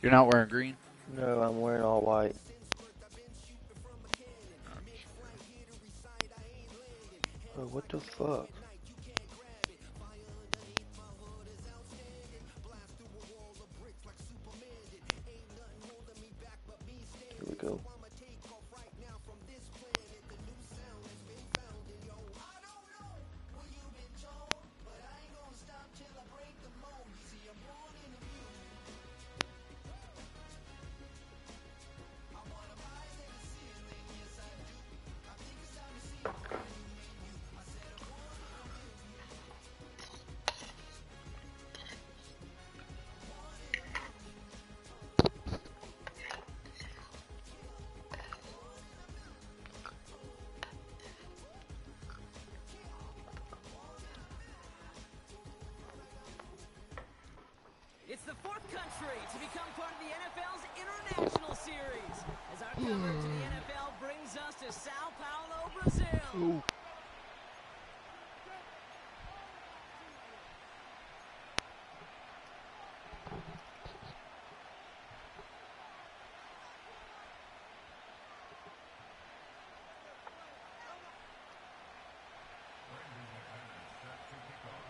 You're not wearing green? No, I'm wearing all white. Oh, what the fuck? Here we go. It's the fourth country to become part of the NFL's International Series, as our coverage of the NFL brings us to Sao Paulo, Brazil. Ooh.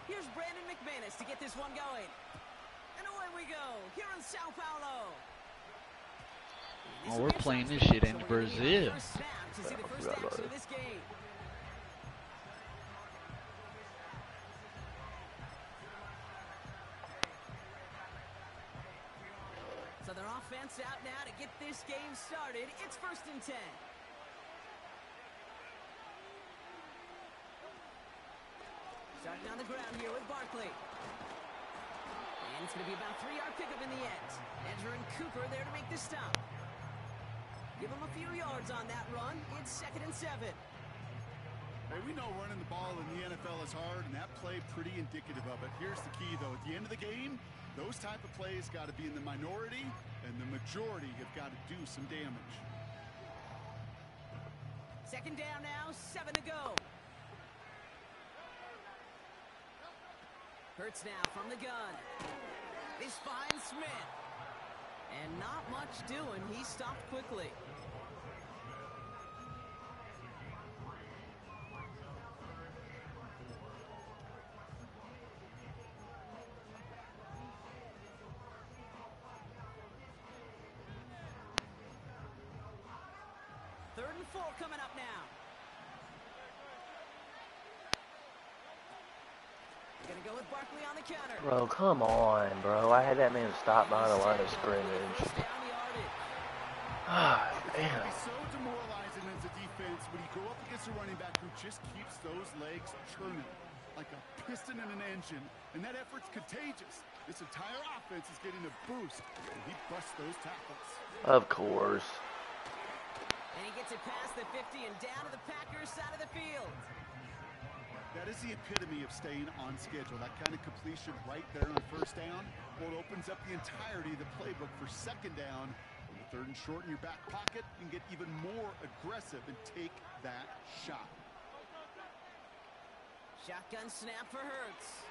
Here's Brandon McManus to get this one going. And away we go, here in Sao Paulo. Oh, we're playing this shit in Brazil. To see the first action of this game. So their offense out now to get this game started. It's 1st and 10. Starting on the ground here with Barkley. And it's going to be about a 3-yard pickup in the end. Edger and Cooper there to make the stop. Give him a few yards on that run. It's 2nd and 7. Hey, we know running the ball in the NFL is hard, and that play pretty indicative of it. Here's the key, though. At the end of the game, those type of plays got to be in the minority, and the majority have got to do some damage. 2nd down now, 7 to go. Hurts now from the gun. This finds Smith. And not much doing. He stopped quickly. Third and 4 coming up now. Gonna go with Barkley on the counter. Bro, come on, bro. I had that man stop by the line of scrimmage. Ah, man. It's so demoralizing as a defense when you go up against a running back who just keeps those legs churning like a piston in an engine, and that effort's contagious. This entire offense is getting a boost, and he busts those tackles. Of course. And he gets it past the 50 and down to the Packers side of the field. That is the epitome of staying on schedule. That kind of completion right there on 1st down. Well, it opens up the entirety of the playbook for 2nd down. On the 3rd and short in your back pocket, you can get even more aggressive and take that shot. Shotgun snap for Hurts.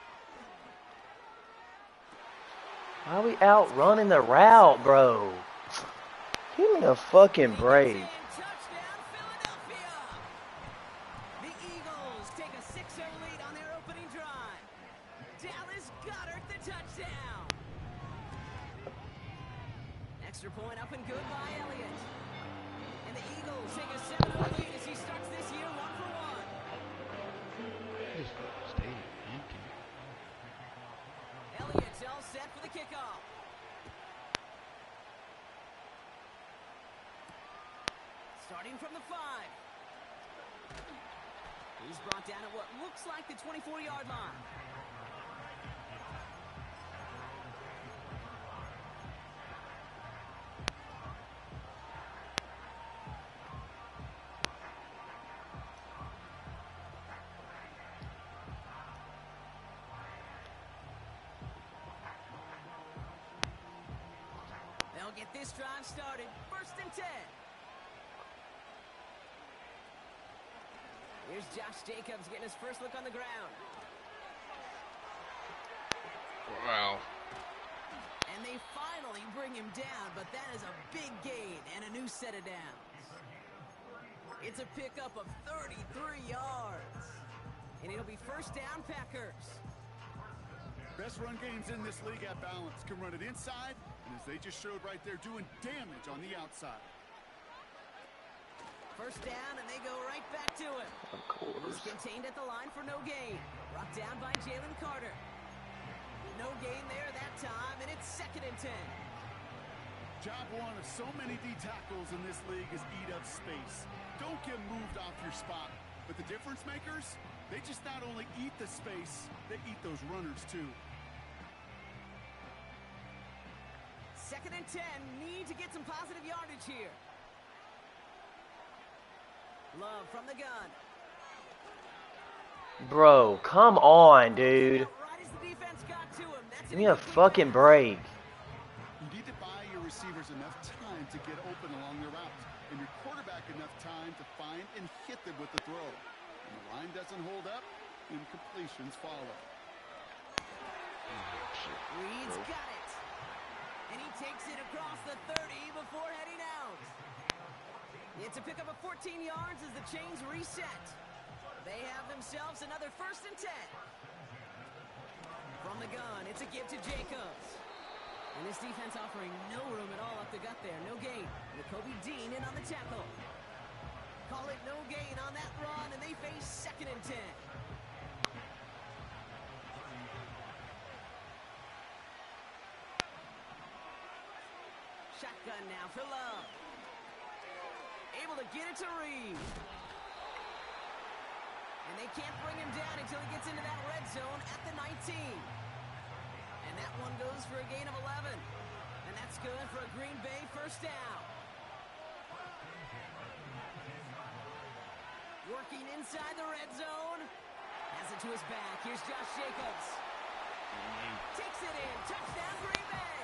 Why are we out running the route, bro? Give me a fucking break. Touchdown, Philadelphia. The Eagles take a 6-0 lead on their opening drive. Dallas Goedert the touchdown. Extra point up and good by Elliott. And the Eagles take a 7-0 lead as he starts this year 1 for 1. Just stay empty. Elliott's all set for the kickoff. Starting from the 5. He's brought down at what looks like the 24-yard line. They'll get this drive started. 1st and 10. Here's Josh Jacobs getting his first look on the ground. Wow. And they finally bring him down, but that is a big gain and a new set of downs. It's a pickup of 33 yards. And it'll be first down, Packers. Best run games in this league at balance. Can run it inside, and as they just showed right there, doing damage on the outside. First down, and they go right back to it. He's contained at the line for no gain. Brought down by Jalen Carter. No gain there that time, and it's 2nd and 10. Job one of so many D tackles in this league is eat up space. Don't get moved off your spot. But the difference makers, they just not only eat the space, they eat those runners too. 2nd and 10, need to get some positive yardage here. Love from the gun. Bro, come on, dude. Right as the defense got to him. That's Give me a fucking break. You need to buy your receivers enough time to get open along their routes, and your quarterback enough time to find and hit them with the throw. When the line doesn't hold up, incompletions follow. Reed's got it. And he takes it across the 30 before heading out. It's a pickup of 14 yards as the chains reset. They have themselves another 1st and 10. From the gun, it's a give to Jacobs. And this defense offering no room at all up the gut there. No gain. Kobe Dean in on the tackle. Call it no gain on that run, and they face 2nd and 10. Shotgun now for Love. Able to get it to Reed. And they can't bring him down until he gets into that red zone at the 19. And that one goes for a gain of 11. And that's good for a Green Bay first down. Working inside the red zone. Has it to his back. Here's Josh Jacobs. Takes it in. Touchdown, Green Bay.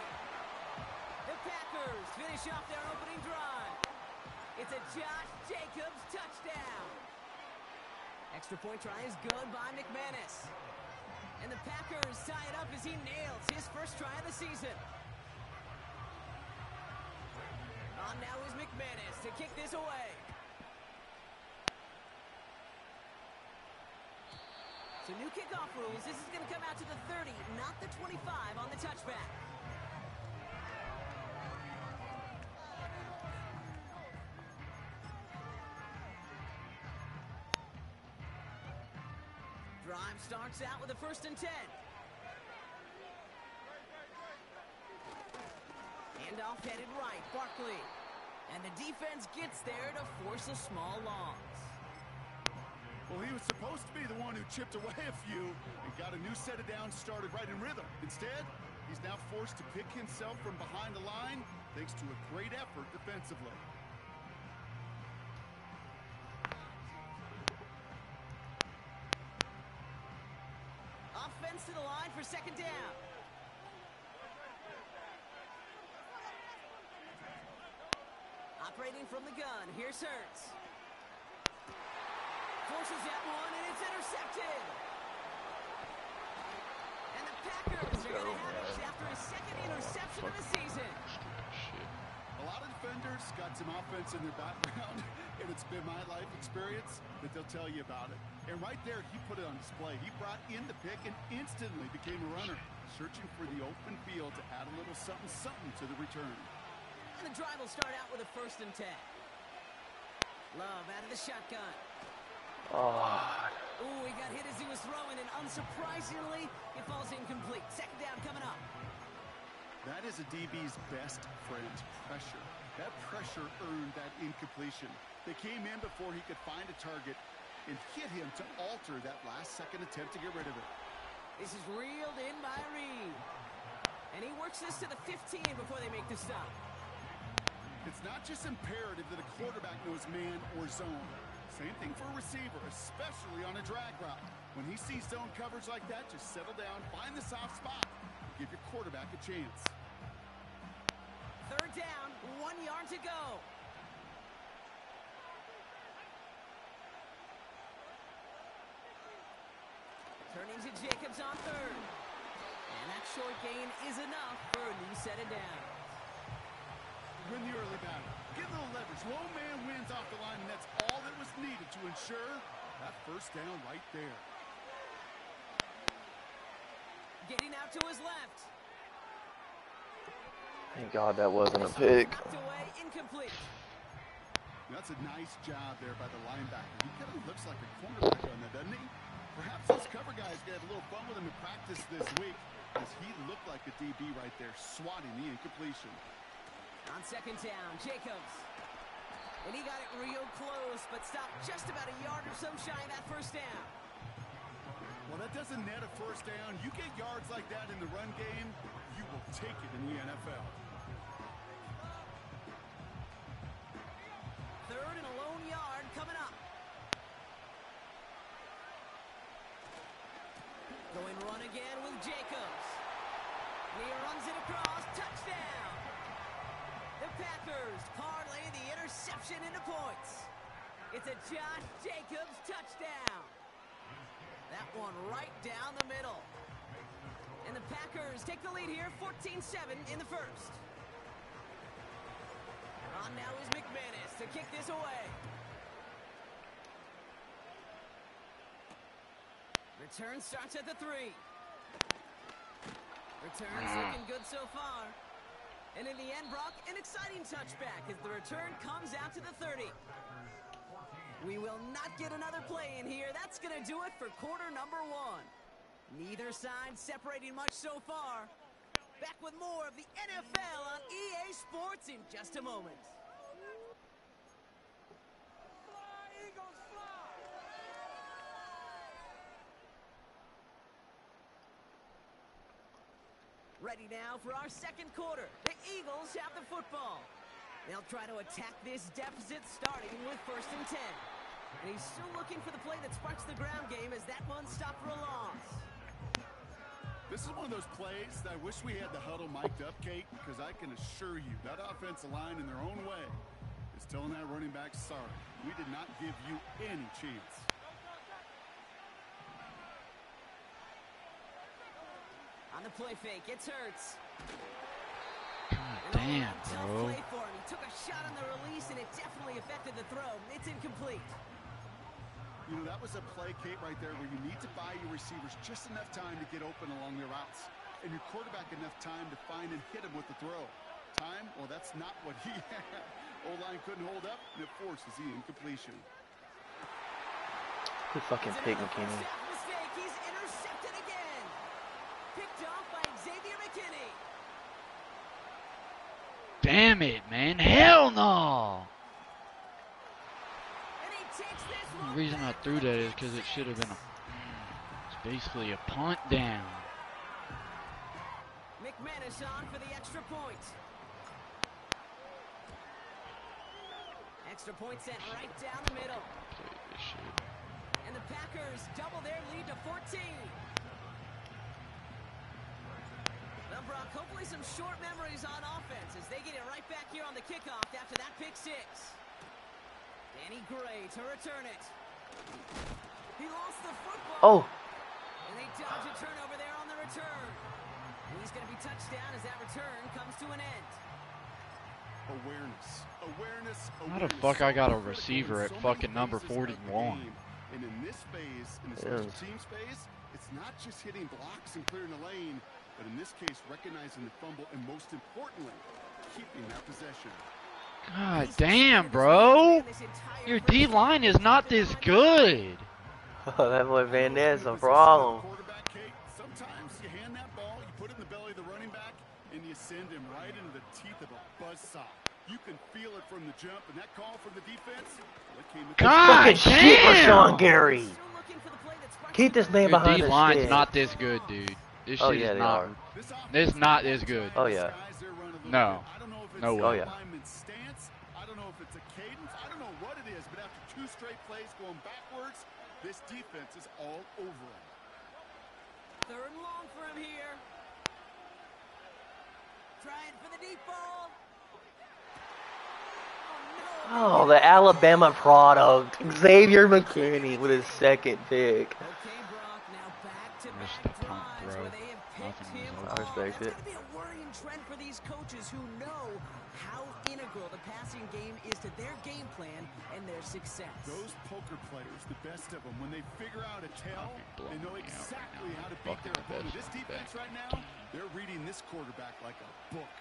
The Packers finish off their opening drive. It's a Josh Jacobs touchdown. Extra point try is good by McManus. And the Packers tie it up as he nails his first try of the season. On now is McManus to kick this away. So new kickoff rules. This is going to come out to the 30, not the 25 on the touchback. Drive starts out with a 1st and 10. Handoff headed right, Barkley. And the defense gets there to force a small loss. Well, he was supposed to be the one who chipped away a few and got a new set of downs started right in rhythm. Instead, he's now forced to pick himself from behind the line thanks to a great effort defensively. Offense to the line for 2nd down. Operating from the gun, here's Hurts. Forces that one, and it's intercepted. And the Packers are going to have it after his 2nd interception of the season. A lot of defenders got some offense in their background, and it's been my life experience that they'll tell you about it. And right there, he put it on display. He brought in the pick and instantly became a runner, searching for the open field to add a little something to the return. And the drive will start out with a 1st and 10. Love out of the shotgun. Oh. Ooh, he got hit as he was throwing, and unsurprisingly, it falls incomplete. 2nd down coming up. That is a DB's best friend, pressure. That pressure earned that incompletion. They came in before he could find a target and hit him to alter that last-second attempt to get rid of it. This is reeled in by Reed. And he works this to the 15 before they make the stop. It's not just imperative that a quarterback knows man or zone. Same thing for a receiver, especially on a drag route. When he sees zone coverage like that, just settle down, find the soft spot, and give your quarterback a chance. 3rd down, 1 yard to go. Turning to Jacobs on 3rd. And that short gain is enough for a new set of downs. win the early battle. Get a little leverage. Low man wins off the line, and that's all that was needed to ensure that first down right there. Getting out to his left. Thank God that wasn't a pick. Knocked away, incomplete. That's a nice job there by the linebacker. He kind of looks like a cornerback on that, doesn't he? Perhaps those cover guys get a little fun with him in practice this week, because he looked like a DB right there, swatting the incompletion. On second down, Jacobs. And he got it real close, but stopped just about a yard or so shy of that first down. Well, that doesn't net a first down. You get yards like that in the run game, you will take it in the NFL. Third and a lone yard coming up. Going run again with Jacobs. And he runs it across. Touchdown. The Packers parlay the interception into points. It's a Josh Jacobs touchdown. That one right down the middle. And the Packers take the lead here, 14-7 in the first. On now is McManus to kick this away. Return starts at the 3. Return's looking good so far. And in the end, Brock, an exciting touchback as the return comes out to the 30. We will not get another play in here. That's going to do it for quarter number 1. Neither side separating much so far. Back with more of the NFL on EA Sports in just a moment. Fly, Eagles, fly! Ready now for our second quarter. The Eagles have the football. They'll try to attack this deficit starting with 1st and 10. And he's still looking for the play that sparks the ground game as that one stopped for a loss. This is one of those plays that I wish we had the huddle mic'd up, Kate, because I can assure you that offensive line in their own way is telling that running back, sorry, we did not give you any chance. On the play fake, it's Hurts. God damn, Tough bro. play for him. He took a shot on the release, and it definitely affected the throw. It's incomplete. You know, that was a play, Kate, right there where you need to buy your receivers just enough time to get open along their routes. And your quarterback enough time to find and hit him with the throw. Time? Well, that's not what he had. O-line couldn't hold up, and it forces the incompletion. Good fucking pick, McKinney. Mistake. He's intercepted again. Picked off by Xavier McKinney. Damn it, man. Hell no. And he takes this The one reason I back threw for the that is pick because it should have six. been it's basically a punt down. McManus on for the extra point. Extra point sent right down the middle. Play this shit. And the Packers double their lead to 14. Well, Brock, hopefully some short memories on offense as they get it right back here on the kickoff after that pick 6. Danny Gray to return it. He lost the football. Oh, And they dodge a turnover there on the return. And he's going to be touched down as that return comes to an end. Awareness. How the fuck I got a receiver at fucking number 41? And in this phase, in the special teams phase, it's not just hitting blocks and clearing the lane, but in this case, recognizing the fumble and most importantly, keeping that possession. God damn, bro. Your D-line is not this good. that boy Van Ness a problem. Quarterback, Kate, sometimes you hand that ball, you put it in the belly of the running back, and you send him right into the teeth of a buzzsaw. You can feel it from the jump, and that call from the defense, well, it came at God Fucking shit, damn. Rashawn Gary. Still looking for the play that sparks Keep this man Your behind the D-line's stick. not this good, dude. This Oh, shit yeah, is they not. are. This not this good. Oh, yeah. No. No way. Oh, yeah. Stance. I don't know if it's a cadence. I don't know what it is, but after 2 straight plays going backwards, this defense is all over him. 3rd and long for him here. Trying for the deep ball. Oh, the Alabama product. Xavier McKinney with his second pick. Okay, Brock, now back to Missed back the punt, drives bro. where they have Nothing him. was I respect That's it. got to be a worrying trend for these coaches who know how integral the passing game is to their game plan and their success. Those poker players, the best of them, when they figure out a tell, they know exactly how to beat Fucking their opponent. This best defense right now, they're reading this quarterback like a book.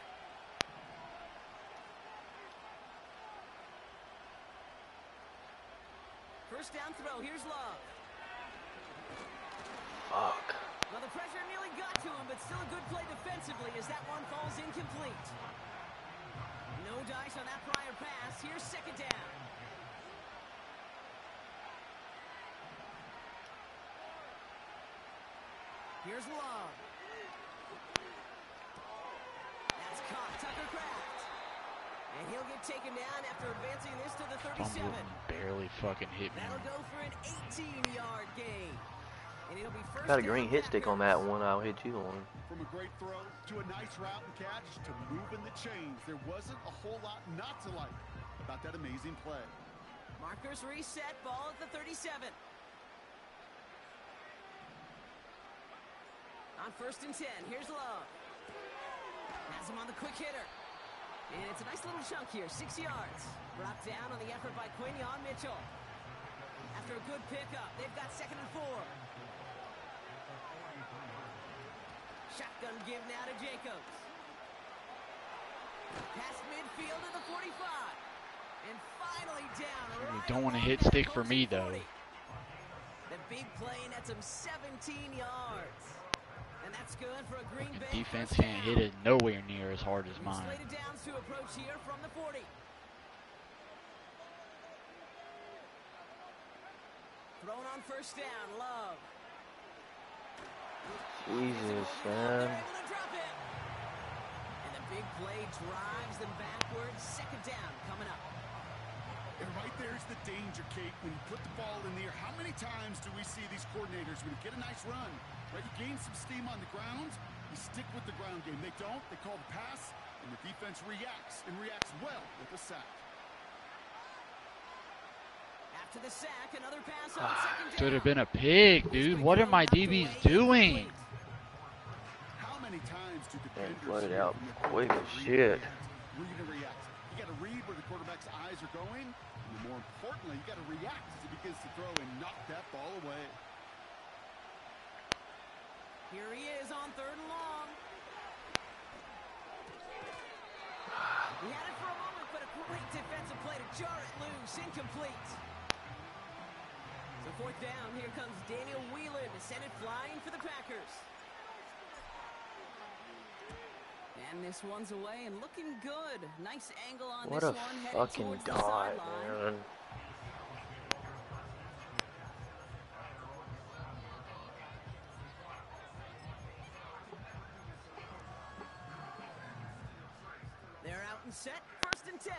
First down throw, here's Love. Fuck. Well, the pressure nearly got to him, but still a good play defensively as that one falls incomplete. No dice on that prior pass. Here's second down. Here's Love. That's caught. Tucker Kraft. And he'll get taken down after advancing this to the 37. Barely fucking hit me. That'll go for an 18-yard gain. And it'll be first Got a green down hit stick on that Packers. one. I'll hit you on. From a great throw to a nice route and catch to moving the chains, there wasn't a whole lot not to like about that amazing play. Markers reset, ball at the 37. On first and 10, here's Love. Has him on the quick hitter. And it's a nice little chunk here, 6 yards. Brought down on the effort by Quinion Mitchell. After a good pickup, they've got second and 4. Shotgun give now to Jacobs. Past midfield to the 45. And finally down. You don't want to hit stick for me, though. The big play nets him 17 yards. And that's good for a Green Bay Defense first can't down. hit it nowhere near as hard as He's mine. slated downs to approach here from the 40. Thrown on first down, Love. Jesus, They're man. able to drop it. And the big play drives them backwards. Second down coming up. And right there's the danger, Kate, when you put the ball in the air. How many times do we see these coordinators, when you get a nice run, right, you gain some steam on the ground, you stick with the ground game. They don't, they call the pass, and the defense reacts, and reacts well with a sack. After the sack, another pass on second down. Should have been a pig, dude. What are my DBs doing? How many times do And defenders flooded here out from the quick as quarterback shit. read and react? You got to read where the quarterback's eyes are going, and more importantly, you got to react as he begins to throw and knock that ball away. Here he is on third and long. He had it for a moment, but a great defensive play to jar it loose. Incomplete. So fourth down, here comes Daniel Whelan to send it flying for the Packers. And this one's away and looking good. Nice angle on What this a one, headed fucking towards the dot, sideline. man. They're out and set, first and 10.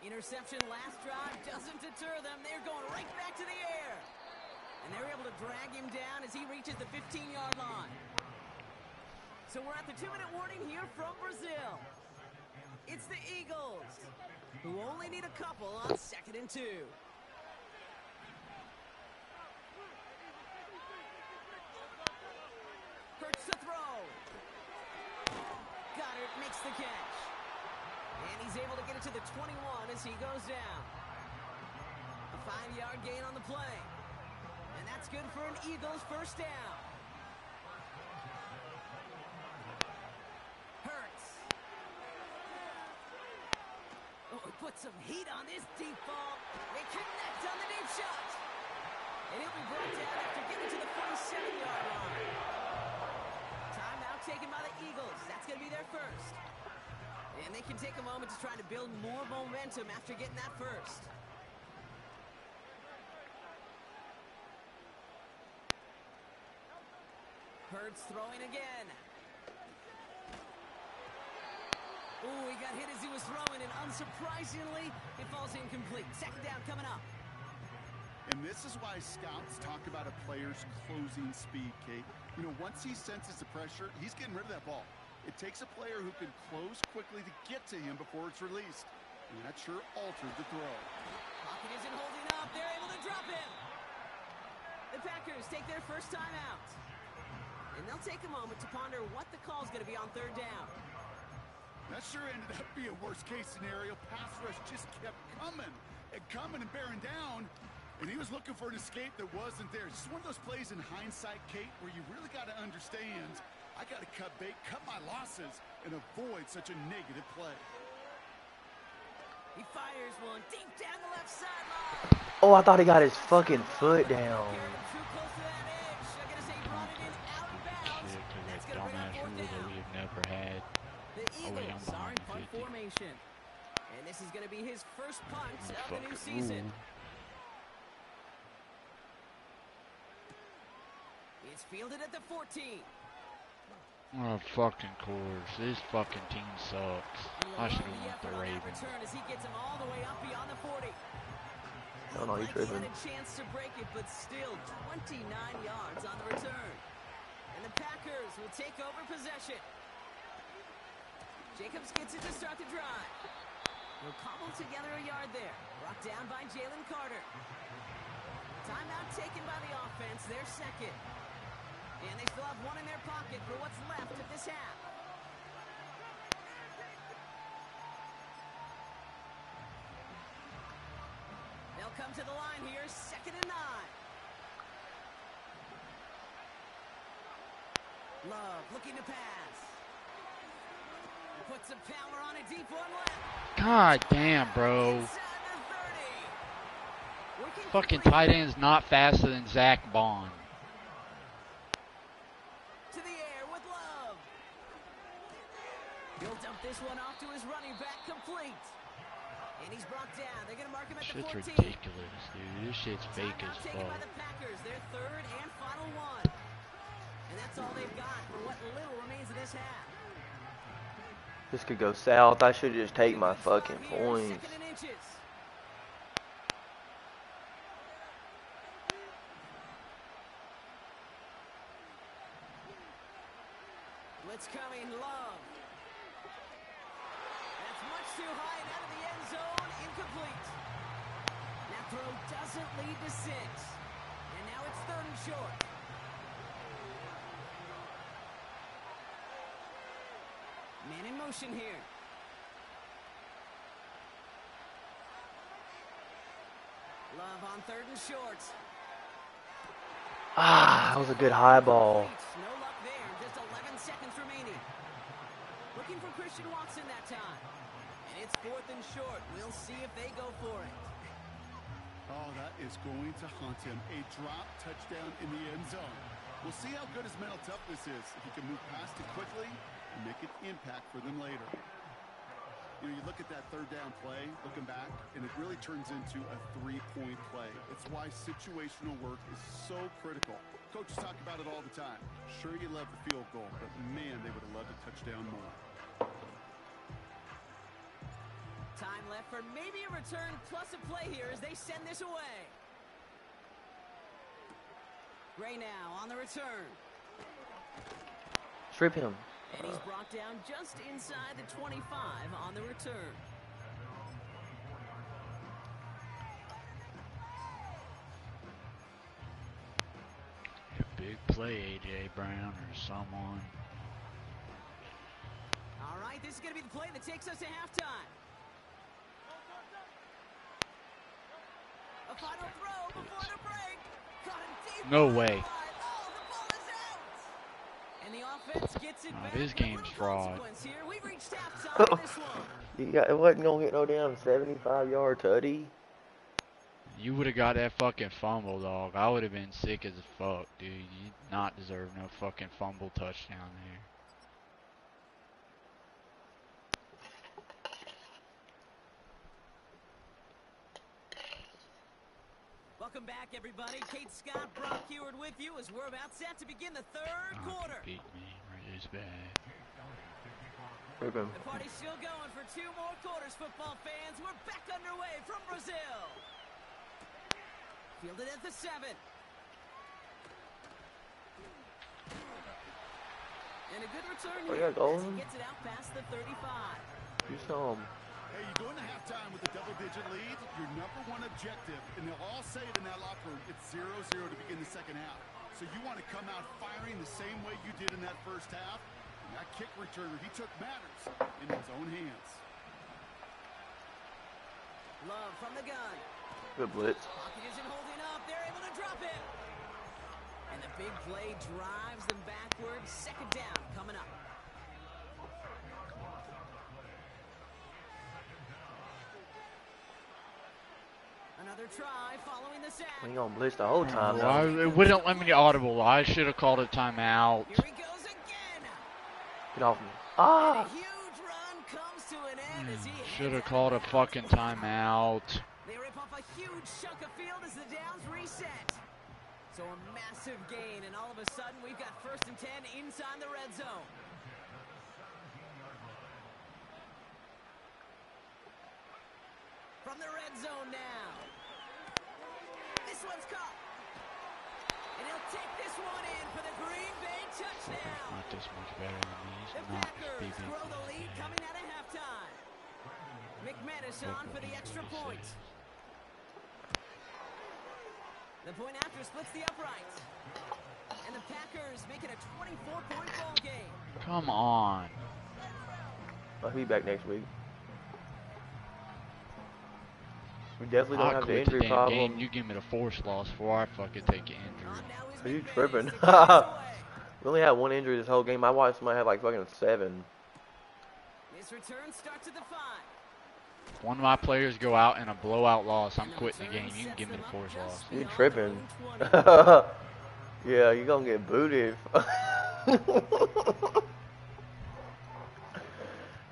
Interception last drive doesn't deter them. They're going right back to the air. And they're able to drag him down as he reaches the 15-yard line. So we're at the 2-minute warning here from Brazil. It's the Eagles, who only need a couple on second and 2. Hurts the throw. Goddard makes the catch. And he's able to get it to the 21 as he goes down. A 5-yard gain on the play. And that's good for an Eagles first down. Hurts. Oh, he put some heat on this deep ball. They connect on the deep shot. And he'll be brought down after getting to the 47-yard line. Timeout taken by the Eagles. That's going to be their first. And they can take a moment to try to build more momentum after getting that first. Hurts throwing again. Ooh, he got hit as he was throwing, and unsurprisingly, it falls incomplete. Second down coming up. And this is why scouts talk about a player's closing speed, Kate. You know, once he senses the pressure, he's getting rid of that ball. It takes a player who can close quickly to get to him before it's released. And that sure altered the throw. Pocket isn't holding up. They're able to drop him. The Packers take their first time out. And they'll take a moment to ponder what the call's going to be on third down. That sure ended up being a worst-case scenario. Pass rush just kept coming and bearing down. And he was looking for an escape that wasn't there. It's just one of those plays in hindsight, Kate, where you really got to understand, I got to cut bait, cut my losses, and avoid such a negative play. He fires one deep down the left sideline. Oh, I thought he got his fucking foot down. Carried him too close to that edge. I'm going to say he brought it in out of bounds. Shit, to That's that going to bring dumbass up fourth rule that down. we've never had. The Oh, wait, I'm Eagles are behind in punt 50. formation. And this is going to be his first punt Oh, of the new fucking season. rule. It's fielded at the 14. Oh, fucking course. This fucking team sucks. I should have went the Ravens. Return as he gets him all the way up beyond the 40. No, no, he's Like he tripping. had a chance to break it, but still 29 yards on the return. And the Packers will take over possession. Jacobs gets it to start the drive. He'll cobble together a yard there. Brought down by Jalen Carter. Timeout taken by the offense, their second. And they still have one in their pocket for what's left of this half. They'll come to the line here, 2nd and 9. Love looking to pass. Puts some power on a deep one left. God damn, bro. Inside the 30. Working Fucking free. tight end's not faster than Zach Bond. To the air with Love. He'll dump this one off to his running back, complete. And he's brought down. They're going to mark him at the Shit's 14. ridiculous, dude. This shit's fake Timeout as taken by fuck. the Packers, their third and final one. And that's all they've got for what little remains of this half. This could go south. I should just take my Good spot fucking here, points. 2nd and inches. Blitz coming, Love. That's much too high and out of the end zone, incomplete. That throw doesn't lead to 6. And now it's 3rd and short. Man in motion here. Love on 3rd and short. Ah, that was a good high ball. No luck there. Just 11 seconds remaining. Looking for Christian Watson that time. And it's 4th and short. We'll see if they go for it. Oh, that is going to haunt him. A drop touchdown in the end zone. We'll see how good his mental toughness is. If he can move past it quickly and make an impact for them later. You know, you look at that 3rd down play, looking back, and it really turns into a 3-point play. It's why situational work is so critical. Coaches talk about it all the time. Sure, you love the field goal, but man, they would have loved a touchdown more. Time left for maybe a return plus a play here as they send this away. Gray now on the return. Strip him. And he's brought down just inside the 25 on the return. A big play, A.J. Brown or someone. All right, this is going to be the play that takes us to halftime. A final throw before the break. Caught him deep. No on the way. line. Oh, the ball is out. And the offense gets it Nah, back. this with game's little fraud. consequence here. We've reached halftime in this one. It wasn't gonna get no damn 75-yard tutty. You would have got that fucking fumble, dog. I would have been sick as fuck, dude. You not deserve no fucking fumble touchdown there. Welcome back, everybody. Kate Scott, Brock Heward with you as we're about set to begin the third quarter. Beat me. Really bad. Strip him. The party's still going for 2 more quarters, football fans. We're back underway from Brazil. Fielded at the 7. And a good return Oh, here yeah, go as he on. gets it out past the 35. You saw him. Hey, you go into halftime with a double-digit lead, your number one objective, and they'll all say it in that locker room, it's 0-0 to begin the second half. So you want to come out firing the same way you did in that first half. And that kick returner, he took matters in his own hands. Love from the gun. Good blitz. Pocket isn't holding up. They're able to drop it. And the big play drives them backwards. Second down coming up. Another try following the sack. We ain't gonna blitz the whole time Well, now. it wouldn't let me audible. I should have called a timeout. Here he goes again. Get off me. And Ah! a huge run comes to an end as he Should heads have called a out of fucking bounds at the 5. timeout. They rip off a huge chunk of field as the downs reset. So a massive gain, and all of a sudden we've got 1st and 10 inside the red zone. From the red zone now. This one's caught. And he'll take this one in for the Green Bay touchdown. Not this much better than these. The Not Packers grow the lead coming out of halftime. McManus on for the extra point. The point after splits the uprights. And the Packers make it a 24-point ball game. Come on. I'll be back next week. We definitely don't I'll have the quit the injury damn problem. game. You give me the force loss before I fucking take an injury. On now is Are you McManus tripping? to kick this away. We only had one injury this whole game. I watched somebody have like fucking 7. This return starts at the 5. One of my players go out in a blowout loss, I'm quitting the game. You can give me the force loss. You tripping? Yeah, you gonna get booted.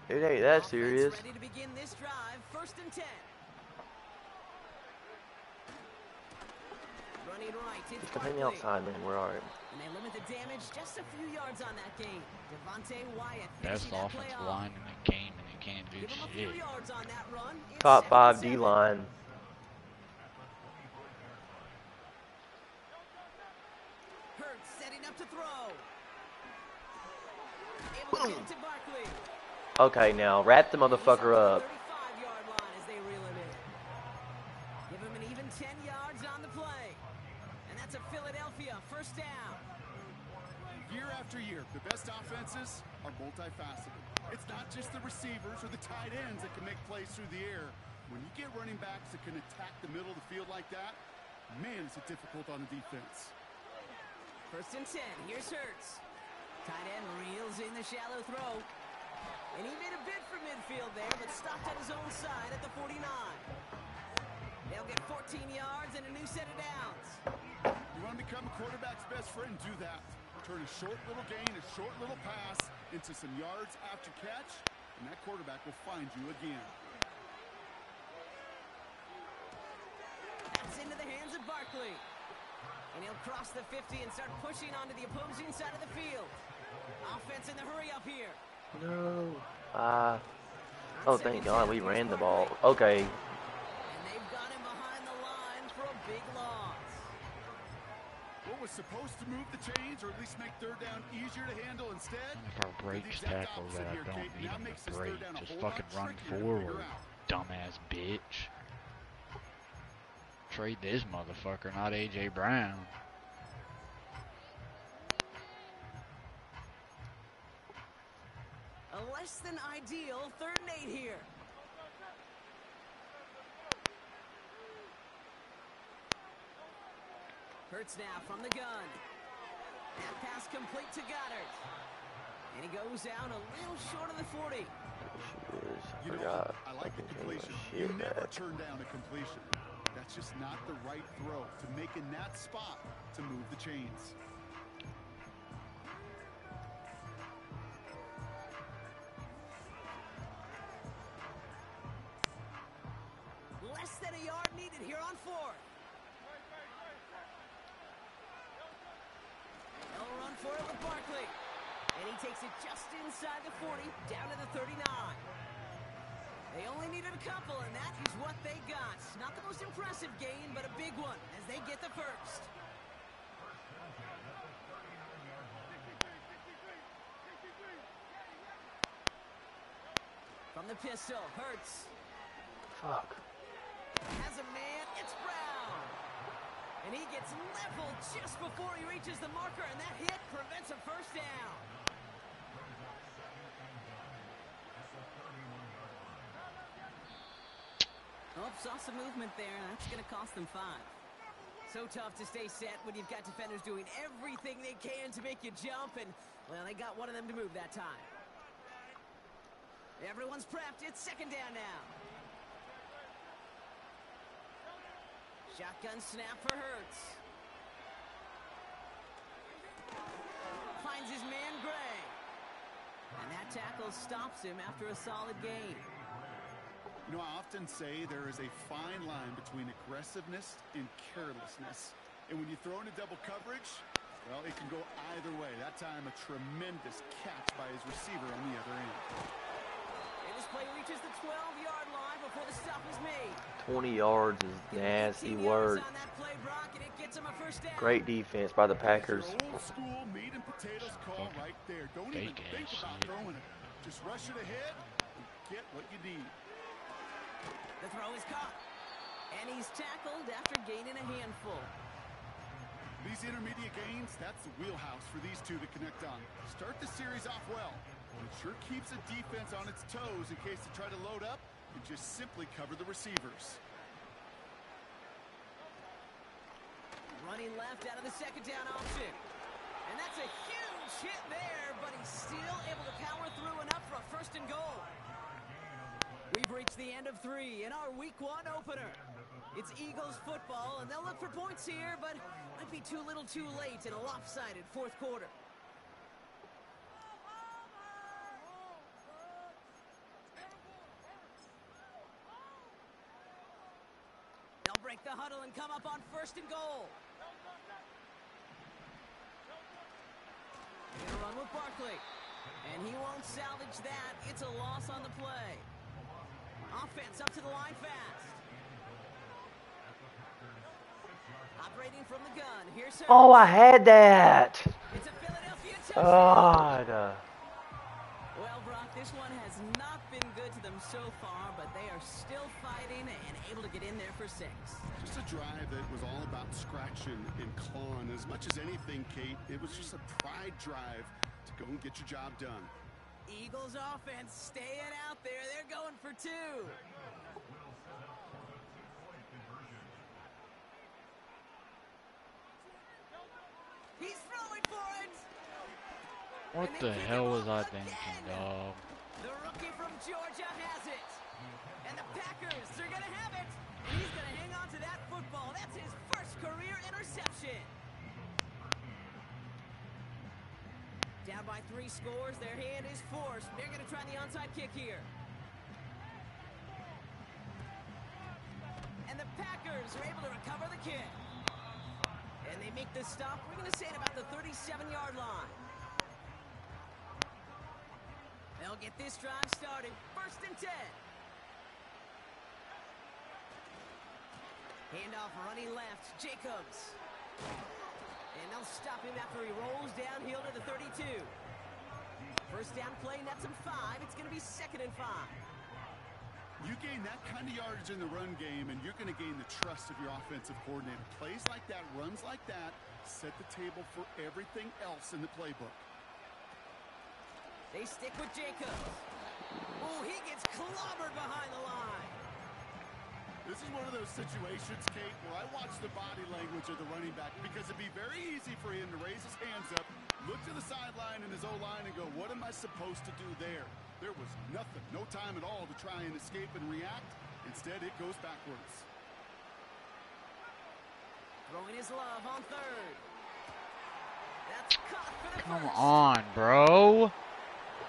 It ain't that Offense serious. ready to begin this drive. 1st and 10. Running right, it's Just hang Barkley. outside, man. We're alright. And they limit the damage just a few yards on that game. Devontae Wyatt Best finishing that play offensive off. line in the game, and it can't do Give him a few shit. yards on that run. It's Top 5 7-7. D-line. Hurts setting up to throw. Able to get it to Barkley. Okay, now wrap the motherfucker up. 35-yard line as they reel it in. Give him an even 10 yards on the play. And that's a Philadelphia 1st down. Year after year, the best offenses are multifaceted. It's not just the receivers or the tight ends that can make plays through the air. When you get running backs that can attack the middle of the field like that, man, is it difficult on the defense. 1st and 10. Here's Hurts. Tight end reels in the shallow throw. And he made a bid for midfield there, but stopped on his own side at the 49. They'll get 14 yards and a new set of downs. You want to become a quarterback's best friend? Do that. Turn a short little gain, a short little pass into some yards after catch, and that quarterback will find you again. That's into the hands of Barkley. And he'll cross the 50 and start pushing onto the opposing side of the field. Offense in the hurry up here. No. Oh, thank God we ran the ball. Okay. And they've got him behind the line for a big loss. What was supposed to move the chains, or at least make 3rd down easier to handle instead? If I breaks tackles that I don't need him to break, just fucking run forward, dumbass bitch. Trade this motherfucker, not A.J. Brown. A less than ideal 3rd and 8 here. Hurts now from the gun. That pass complete to Goddard. And he goes out a little short of the 40. She is. I You know, forgot. I like the Fucking change my completion. You shit never back. turn down a completion. That's just not the right throw to make in that spot to move the chains. Less than a yard needed here on 4th. They'll run for it with Barkley. And he takes it just inside the 40, down to the 39. They only needed a couple, and that is what they got. Not the most impressive gain, but a big one as they get the 1st. From From the pistol, Hurts. Fuck. Has a man, it's Brown. And he gets leveled just before he reaches the marker, and that hit prevents a first down. Oh, saw some movement there. That's going to cost them 5. So tough to stay set when you've got defenders doing everything they can to make you jump, and, well, they got one of them to move that time. Everyone's prepped. It's second down now. Shotgun snap for Hurts. Finds his man Gray. And that tackle stops him after a solid gain. You know, I often say there is a fine line between aggressiveness and carelessness. And when you throw into double coverage, well, it can go either way. That time, a tremendous catch by his receiver on the other end. And this play reaches the 12-yard line before the stop is made. 20 yards is nasty work. Great defense by the Packers. Old school meat and potatoes call right there. Don't even think about throwing it. Just rush it ahead and get what you need. The throw is caught. And he's tackled after gaining a handful. These intermediate gains, that's the wheelhouse for these two to connect on. Start the series off well. It sure keeps the defense on its toes in case they try to load up and just simply cover the receivers. Running left out of the second down option. And that's a huge hit there, but he's still able to power through enough for a first and goal. We've reached the end of 3 in our Week 1 opener. It's Eagles football, and they'll look for points here, but might be too little too late in a lopsided fourth quarter. They'll break the huddle and come up on first and goal. Gonna run with Barkley, and he won't salvage that. It's a loss on the play. Offense up to the line fast. Operating from the gun. Here's Hurts. Oh, I had that. It's a Philadelphia touchdown. God. Well, Brock, this one has not been good to them so far, but they are still fighting and able to get in there for 6. Just a drive that was all about scratching and clawing. As much as anything, Kate, it was just a pride drive to go and get your job done. Eagles offense staying out there. They're going for 2. He's throwing for it. What the hell was I thinking, dog? The rookie from Georgia has it. And the Packers are going to have it. And he's going to hang on to that football. That's his first career interception. Down by 3 scores. Their hand is forced. They're going to try the onside kick here. And the Packers are able to recover the kick. And they make the stop. We're going to say at about the 37-yard line. They'll get this drive started. First and 10. Handoff running left. Jacobs. And they'll stop him after he rolls downhill to the 32. First down play, nets him 5. It's going to be 2nd and 5. You gain that kind of yardage in the run game, and you're going to gain the trust of your offensive coordinator. Plays like that, runs like that, set the table for everything else in the playbook. They stick with Jacobs. Oh, he gets clobbered behind the line. This is one of those situations, Kate, where I watch the body language of the running back because it'd be very easy for him to raise his hands up, look to the sideline in his O-line and go, what am I supposed to do there? There was nothing, no time at all to try and escape and react. Instead, it goes backwards. Throwing his love on 3rd. That's caught for the Come first. on, bro.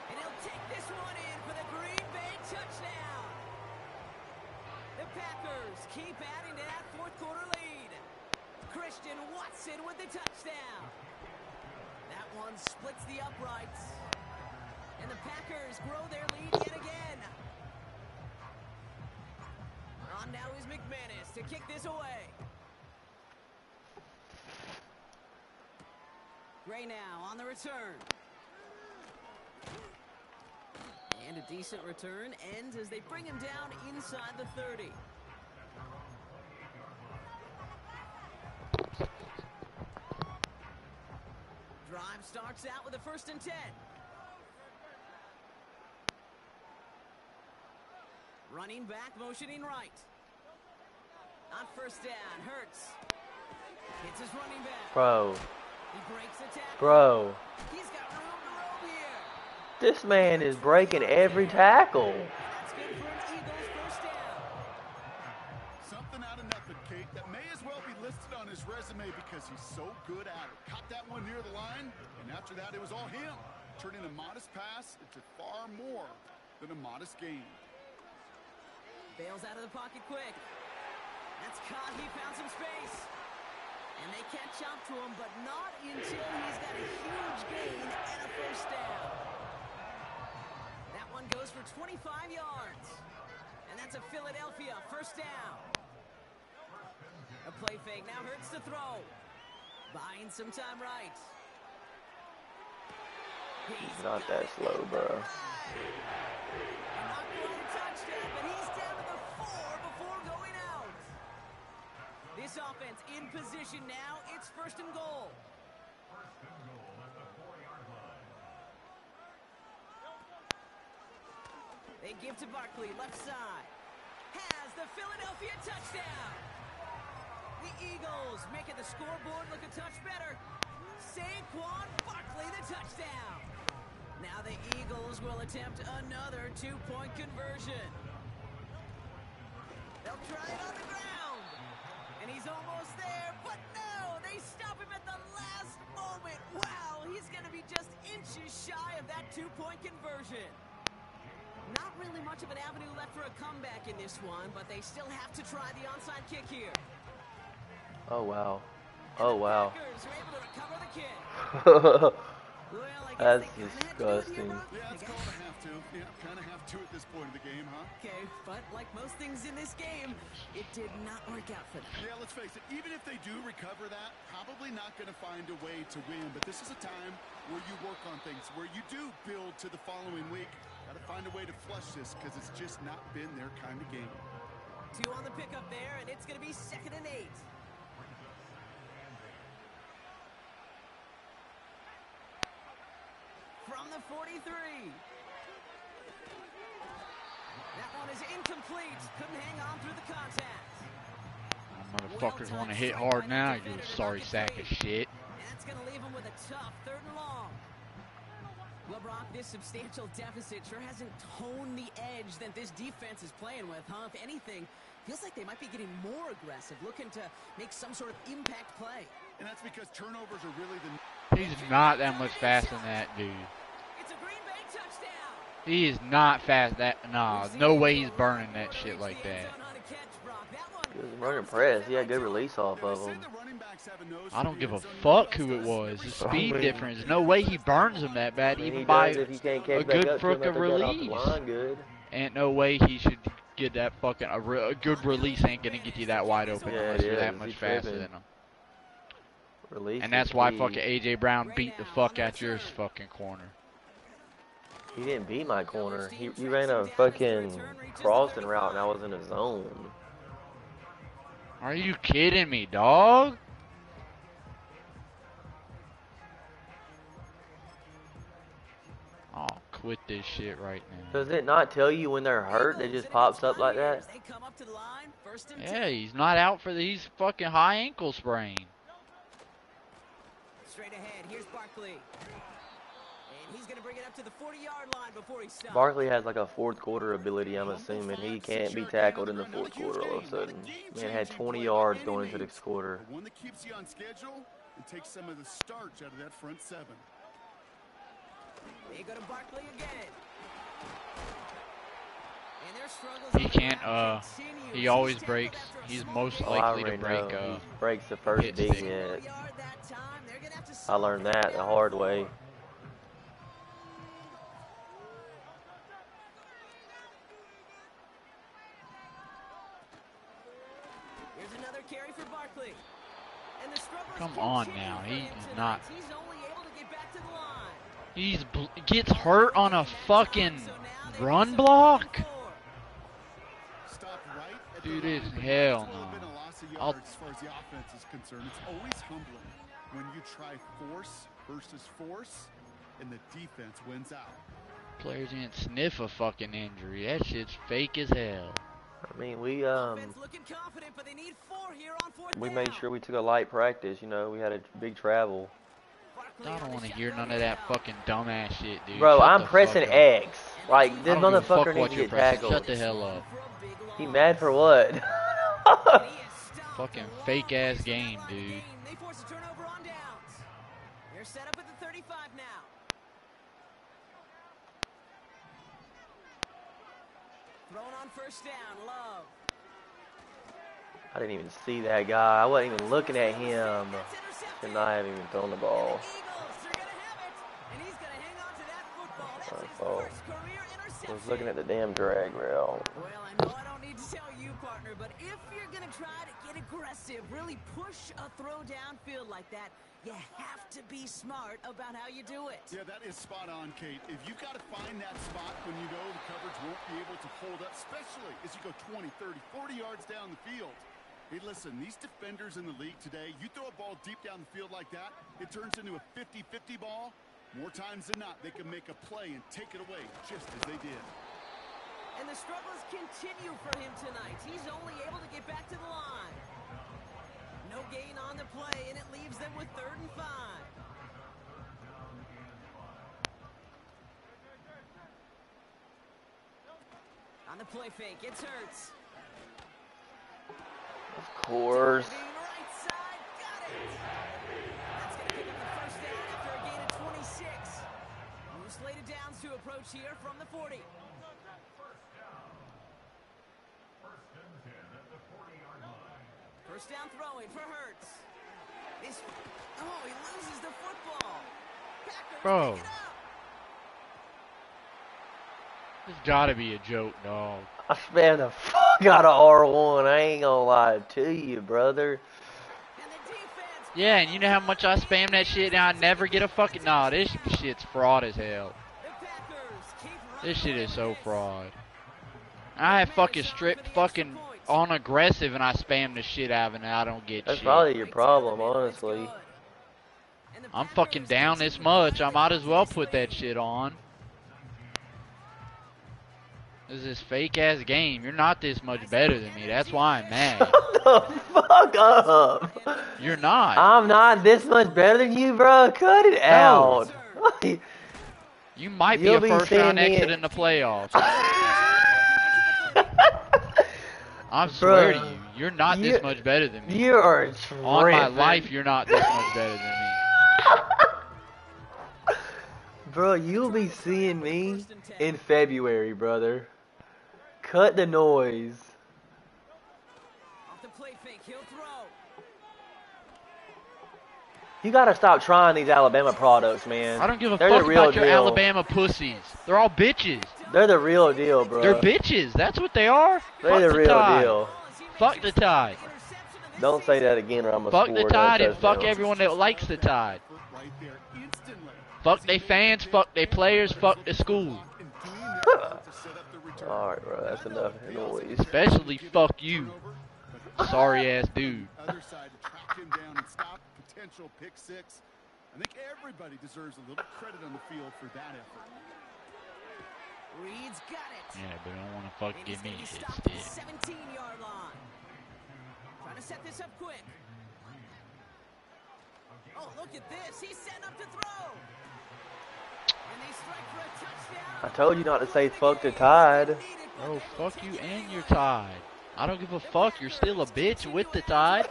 And he'll take this one in for the Green Bay touchdown. The Packers keep adding to that fourth quarter lead. Christian Watson with the touchdown. That one splits the uprights. And the Packers grow their lead yet again. On now is McManus to kick this away. Gray now on the return. And a decent return ends as they bring him down inside the 30. Drive starts out with a 1st and 10. Running back, motioning right. On 1st down, Hurts. Hits his running back. Bro. He breaks the tackle. Bro. He's got room to roam here. This man is breaking every tackle. That's good for an Eagles 1st down. Something out of nothing, Kate, that may as well be listed on his resume because he's so good at it. Caught that one near the line, and after that it was all him, turning a modest pass into far more than a modest gain. Bails out of the pocket quick. That's caught. He found some space. And they catch up to him, but not until he's got a huge gain and a 1st down. That one goes for 25 yards. And that's a Philadelphia 1st down. A play fake. Now Hurts to throw. Buying some time right. He's not that slow, bro. Not quite a touchdown, but he's down to the 4 before going out. This offense in position now. It's 1st and goal. They give to Barkley, left side. Has the Philadelphia touchdown. The Eagles making the scoreboard look a touch better. Saquon Barkley, the touchdown. Now the Eagles will attempt another 2-point conversion. They'll try it on the ground. And he's almost there, but no, they stop him at the last moment. Wow, he's going to be just inches shy of that 2-point conversion. Not really much of an avenue left for a comeback in this one, but they still have to try the onside kick here. Oh, wow. Oh, wow. Packers are able to recover the kick. Well, I guess That's they kinda had to do it disgusting. here, Buck. Yeah, it's called a have to. Yeah, kind of have to at this point of the game, huh? Okay, but like most things in this game, it did not work out for them. Yeah, let's face it, even if they do recover that, probably not going to find a way to win. But this is a time where you work on things, where you do build to the following week. Got to find a way to flush this because it's just not been their kind of game. 2 on the pickup there, and it's going to be 2nd and 8. From the 43. That one is incomplete. Couldn't hang on through the contact. Motherfuckers want to hit hard now, you sorry sack of shit. And that's going to leave him with a tough 3rd and long. Well, Brock, this substantial deficit sure hasn't toned the edge that this defense is playing with, huh? If anything, feels like they might be getting more aggressive, looking to make some sort of impact play. And that's because turnovers are really the... He's not that much faster than that dude. It's a Green Bay touchdown. He is not fast. No way he's burning that shit like that. He was running press. He had good release off of him. I don't give a fuck who it was. The speed difference. No way he burns him that bad, even by a good frickin' release. Ain't no way he should get that fucking a good release. Ain't gonna get you that wide open unless you're that much faster than him. And that's why fucking AJ Brown beat the fuck out your fucking corner. He didn't beat my corner. He ran a fucking crossing route and I was in a zone. Are you kidding me, dog? Oh, quit this shit right now. Does it not tell you when they're hurt? It just pops up like that? Yeah, he's not out for these fucking high ankle sprain. Straight ahead, here's Barkley. And he's going to bring it up to the 40-yard line before he stops. Barkley has like a 4th quarter ability, I'm assuming. He can't be tackled in the 4th quarter all of a sudden. Man had 20 yards going into this quarter. One that keeps you on schedule and takes some of the starch out of that front 7. They go to Barkley again. And their struggles He can't, he always breaks. He's most likely to break, he breaks the first hit big stick. hit. I learned that the hard way. Here's another carry for Barkley. And the struggles Come on continue now, for he's him tonight. not. He's only able to get back to the line. He's gets hurt on a fucking Run block? Stopped right at Dude, the it's line, but hell it's no. been a loss of yards as far as the offense is concerned. It's always humbling when you try force versus force, and the defense wins out. Players didn't sniff a fucking injury. That shit's fake as hell. I mean, we made sure we took a light practice. You know, we had a big travel. I don't want to hear none of that fucking dumbass shit, dude. Bro, Shut I'm the pressing fuck up. X. Like, this I don't give a fuck motherfucker needs what to you're get pressing. tackled. Shut the hell up. He mad for what? Fucking fake ass game, dude. They force a turnover on downs. They're set up at the 35 now. Thrown on first down, Love. I didn't even see that guy. I wasn't even looking at him. And I haven't even thrown the ball. My fault. I was looking at the damn drag rail. Well, I know I don't need to tell you, partner, but if you're going to try to get aggressive, really push a throw downfield like that, you have to be smart about how you do it. Yeah, that is spot on, Kate. If you've got to find that spot when you know the coverage won't be able to hold up, especially as you go 20, 30, 40 yards down the field. Hey, listen, these defenders in the league today, you throw a ball deep down the field like that, it turns into a 50-50 ball. More times than not, they can make a play and take it away, just as they did. And the struggles continue for him tonight. He's only able to get back to the line. No gain on the play, and it leaves them with 3rd and 5. On the play fake, it's Hurts. Of course. Right side, got it. That's going to pick up the first down after a gain of 26. New slated downs to approach here from the 40. First down throwing for Hurts. He loses the football. Packers Bro. pick it up. This gotta be a joke, dog. I spammed the fuck out of R1. I ain't gonna lie to you, brother. And the defense. Yeah, and you know how much I spam that shit and I never get a fucking... Nah, this shit's fraud as hell. The Packers keep running This shit is so this. fraud. I have fucking strict fucking on aggressive and I spam the shit out of it and I don't get That's shit. probably your problem, honestly. And the I'm Packers fucking down this much. I might as well put that shit on. This is this fake ass game. You're not this much better than me. That's why I'm mad. Shut the fuck up. You're not. I'm not this much better than you, bro. Cut it out. You might be You'll a be first seeing round me exit in- in the playoffs. I swear to you, you're not this much better than me. You are On my tripping. life, you're not this much better than me. Bro, you'll be seeing me in February, brother. Cut the noise. Off the play fake, he'll throw. You gotta stop trying these Alabama products, man. I don't give a They're fuck the real about your deal. Alabama pussies. They're all bitches. They're the real deal, bro. They're bitches. That's what they are. They're Fuck the the real Tide. deal. Fuck the Tide. Don't say that again or I'm gonna Fuck score the another Tide and fuck touchdown. everyone that likes the Tide. Right there, instantly. Fuck they fans, fuck they players, fuck the school. And doing their part to set up the return. Alright, bro, that's enough noise. Especially fuck you, sorry ass dude. Other side to track him down and stop potential pick six. I think everybody deserves a little credit on the field for that effort. Reed's got it. Yeah, but I don't want to fuck And give he's me gonna be shit stopped at the still. 17-yard line. Trying to set this up quick. Oh, look at this. He's setting up to throw. And they strike for a touchdown. I told you not to say fuck the Tide. Oh, fuck you and your Tide. I don't give a fuck. You're still a bitch with the Tide.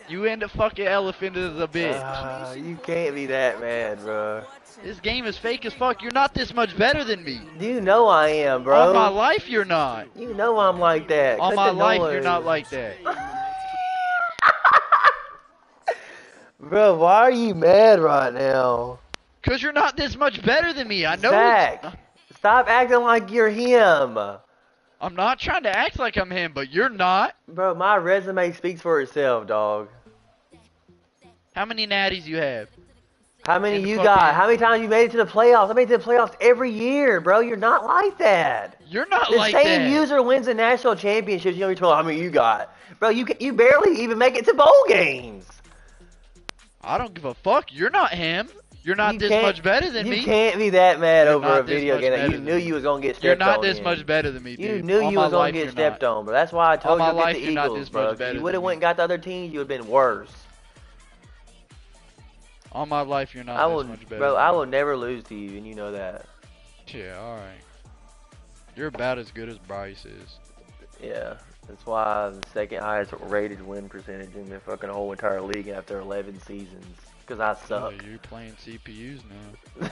You end up fucking elephant as a bitch. You can't be that mad, bro. This game is fake as fuck. You're not this much better than me. You know I am, bro. On my life, you're not. You know I'm like that. On Cut my the life, noise. you're not like that. Bro, why are you mad right now? Cause you're not this much better than me. I know. Zach, stop acting like you're him. I'm not trying to act like I'm him, but you're not. Bro, my resume speaks for itself, dog. How many natties you have? How many you got? How many times you made it to the playoffs? I made it to the playoffs every year, bro. You're not like that. You're not like that. The same user wins the national championships. You know, you're told how many you got, bro. You barely even make it to bowl games. I don't give a fuck. You're not him. You're not this much better than me. You can't be that mad over a video game that you knew you was gonna get stepped on. You're not this much better than me, dude. You knew you was gonna get stepped on, bro. That's why I told you to get the Eagles, bro. If you would have went and got the other teams, you would have been worse. All my life, you're not this much better. Bro, I will never lose to you, and you know that. Yeah, all right. You're about as good as Bryce is. Yeah, that's why I'm the second highest rated win percentage in the fucking whole entire league after 11 seasons. Because I suck. Oh, you're playing CPUs now.